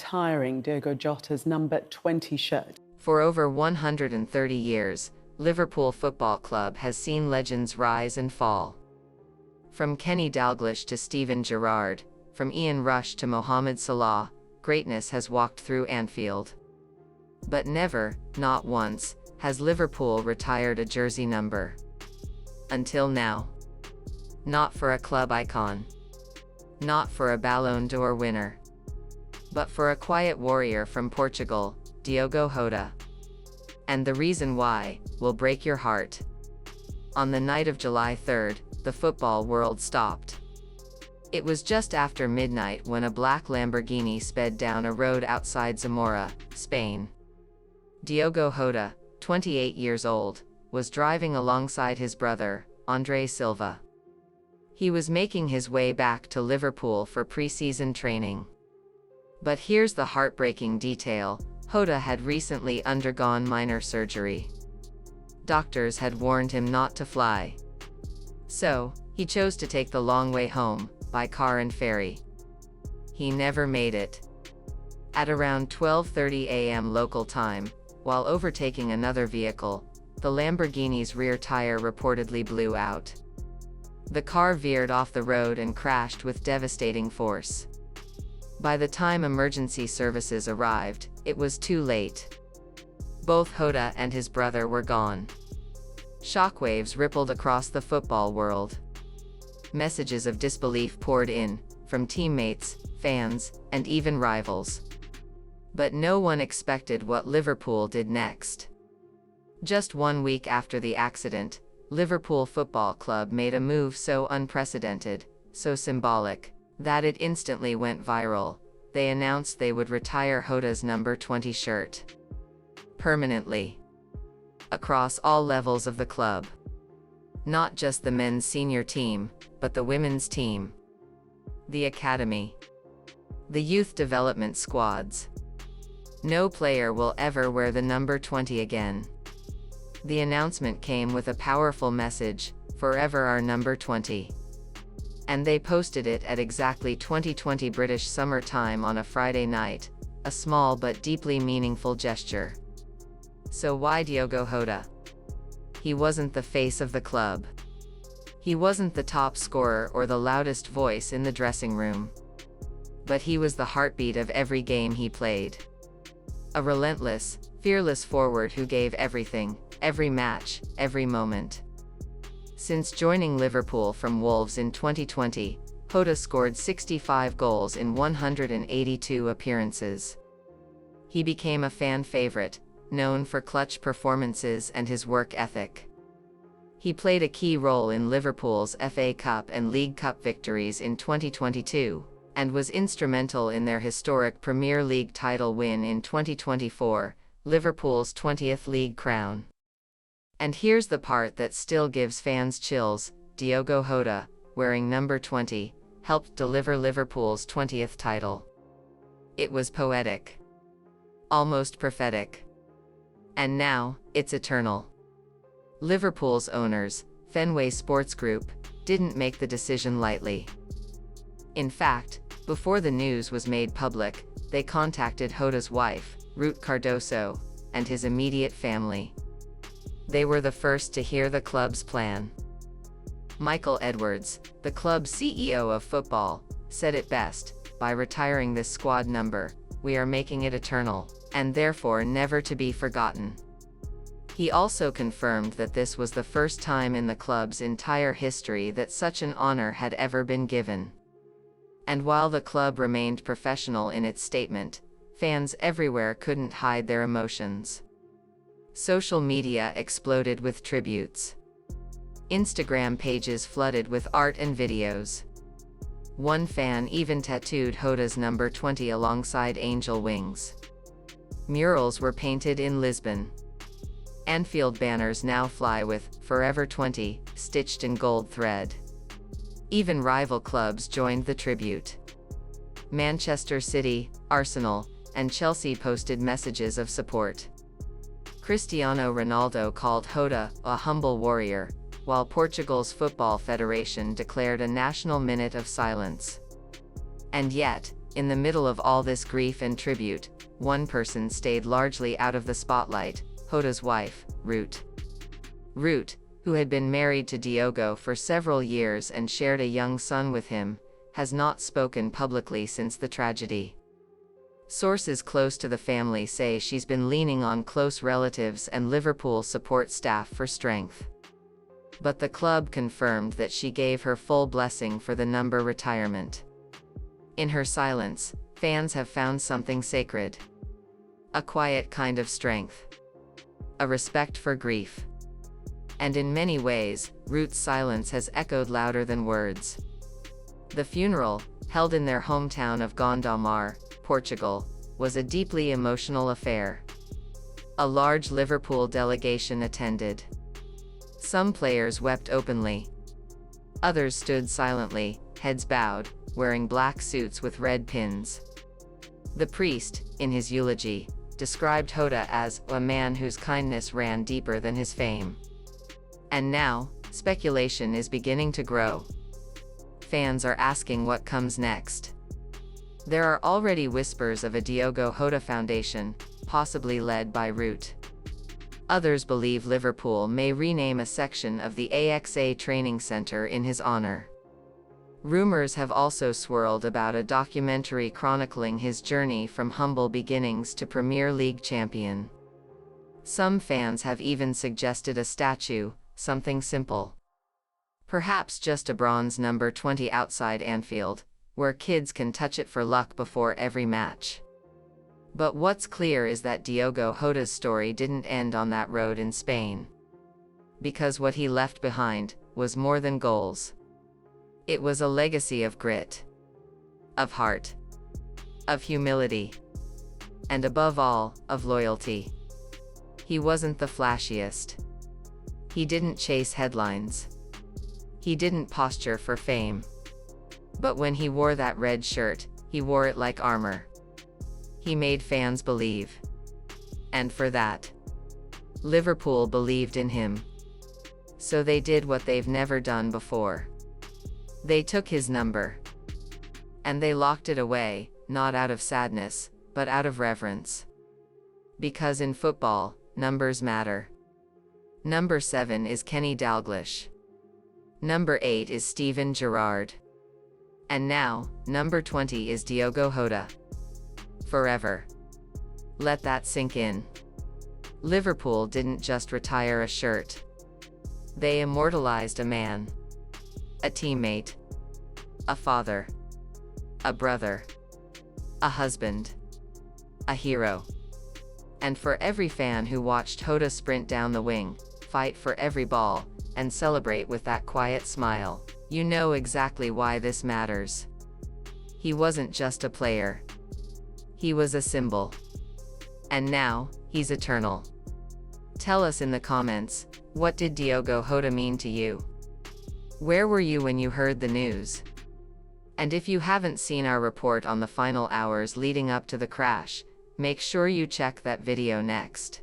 retiring Diogo Jota's number 20 shirt. For over 130 years, Liverpool Football Club has seen legends rise and fall. From Kenny Dalglish to Steven Gerrard, from Ian Rush to Mohamed Salah, greatness has walked through Anfield. But never, not once, has Liverpool retired a jersey number. Until now. Not for a club icon. Not for a Ballon d'Or winner. But for a quiet warrior from Portugal, Diogo Jota. And the reason why will break your heart. On the night of July 3rd, the football world stopped. It was just after midnight when a black Lamborghini sped down a road outside Zamora, Spain. Diogo Jota, 28 years old, was driving alongside his brother, André Silva. He was making his way back to Liverpool for pre-season training. But here's the heartbreaking detail: Jota had recently undergone minor surgery. Doctors had warned him not to fly. So, he chose to take the long way home, by car and ferry. He never made it. At around 12:30 a.m. local time, while overtaking another vehicle, the Lamborghini's rear tire reportedly blew out. The car veered off the road and crashed with devastating force. By the time emergency services arrived, it was too late. Both Jota and his brother were gone. Shockwaves rippled across the football world. Messages of disbelief poured in, from teammates, fans, and even rivals. But no one expected what Liverpool did next. Just 1 week after the accident, Liverpool Football Club made a move so unprecedented, so symbolic, that it instantly went viral. They announced they would retire Jota's number 20 shirt. Permanently. Across all levels of the club. Not just the men's senior team, but the women's team. The academy. The youth development squads. No player will ever wear the number 20 again. The announcement came with a powerful message: forever our number 20. And they posted it at exactly 2020 British summer time on a Friday night, a small but deeply meaningful gesture. So why Diogo Jota? He wasn't the face of the club. He wasn't the top scorer or the loudest voice in the dressing room. But he was the heartbeat of every game he played. A relentless, fearless forward who gave everything, every match, every moment. Since joining Liverpool from Wolves in 2020, Jota scored 65 goals in 182 appearances. He became a fan favorite, known for clutch performances and his work ethic. He played a key role in Liverpool's FA Cup and League Cup victories in 2022, and was instrumental in their historic Premier League title win in 2024, Liverpool's 20th league crown. And here's the part that still gives fans chills: Diogo Jota, wearing number 20, helped deliver Liverpool's 20th title. It was poetic. Almost prophetic. And now, it's eternal. Liverpool's owners, Fenway Sports Group, didn't make the decision lightly. In fact, before the news was made public, they contacted Jota's wife, Ruth Cardoso, and his immediate family. They were the first to hear the club's plan. Michael Edwards, the club's CEO of football, said it best: by retiring this squad number, we are making it eternal, and therefore never to be forgotten. He also confirmed that this was the first time in the club's entire history that such an honor had ever been given. And while the club remained professional in its statement, fans everywhere couldn't hide their emotions. Social media exploded with tributes. Instagram pages flooded with art and videos. One fan even tattooed Jota's number 20 alongside angel wings. Murals were painted in Lisbon. Anfield banners now fly with "Forever 20" stitched in gold thread. Even rival clubs joined the tribute. Manchester City, Arsenal, and Chelsea posted messages of support. Cristiano Ronaldo called Jota a humble warrior, while Portugal's Football Federation declared a national minute of silence. And yet, In the middle of all this grief and tribute, one person stayed largely out of the spotlight: Jota's wife, Ruth. Ruth, who had been married to Diogo for several years and shared a young son with him, has not spoken publicly since the tragedy. Sources close to the family say she's been leaning on close relatives and Liverpool support staff for strength. But the club confirmed that she gave her full blessing for the number retirement. In her silence, fans have found something sacred. A quiet kind of strength. A respect for grief. And in many ways, Ruth's silence has echoed louder than words. The funeral, held in their hometown of Gondomar, Portugal, was a deeply emotional affair. A large Liverpool delegation attended. Some players wept openly. Others stood silently, heads bowed, wearing black suits with red pins. The priest, in his eulogy, described Jota as a man whose kindness ran deeper than his fame. And now, speculation is beginning to grow. Fans are asking what comes next. There are already whispers of a Diogo Jota Foundation, possibly led by Ruth. Others believe Liverpool may rename a section of the AXA training centre in his honour. Rumours have also swirled about a documentary chronicling his journey from humble beginnings to Premier League champion. Some fans have even suggested a statue, something simple. Perhaps just a bronze number 20 outside Anfield, where kids can touch it for luck before every match. But what's clear is that Diogo Jota's story didn't end on that road in Spain. Because what he left behind was more than goals. It was a legacy of grit, of heart, of humility, and above all, of loyalty. He wasn't the flashiest. He didn't chase headlines. He didn't posture for fame. But when he wore that red shirt, he wore it like armor. He made fans believe. And for that, Liverpool believed in him. So they did what they've never done before. They took his number. And they locked it away, not out of sadness, but out of reverence. Because in football, numbers matter. Number 7 is Kenny Dalglish. Number 8 is Steven Gerrard. And now, number 20 is Diogo Jota. Forever. Let that sink in. Liverpool didn't just retire a shirt. They immortalized a man. A teammate. A father. A brother. A husband. A hero. And for every fan who watched Jota sprint down the wing, fight for every ball, and celebrate with that quiet smile, you know exactly why this matters. He wasn't just a player. He was a symbol. And now, he's eternal. Tell us in the comments, what did Diogo Jota mean to you? Where were you when you heard the news? And if you haven't seen our report on the final hours leading up to the crash, make sure you check that video next.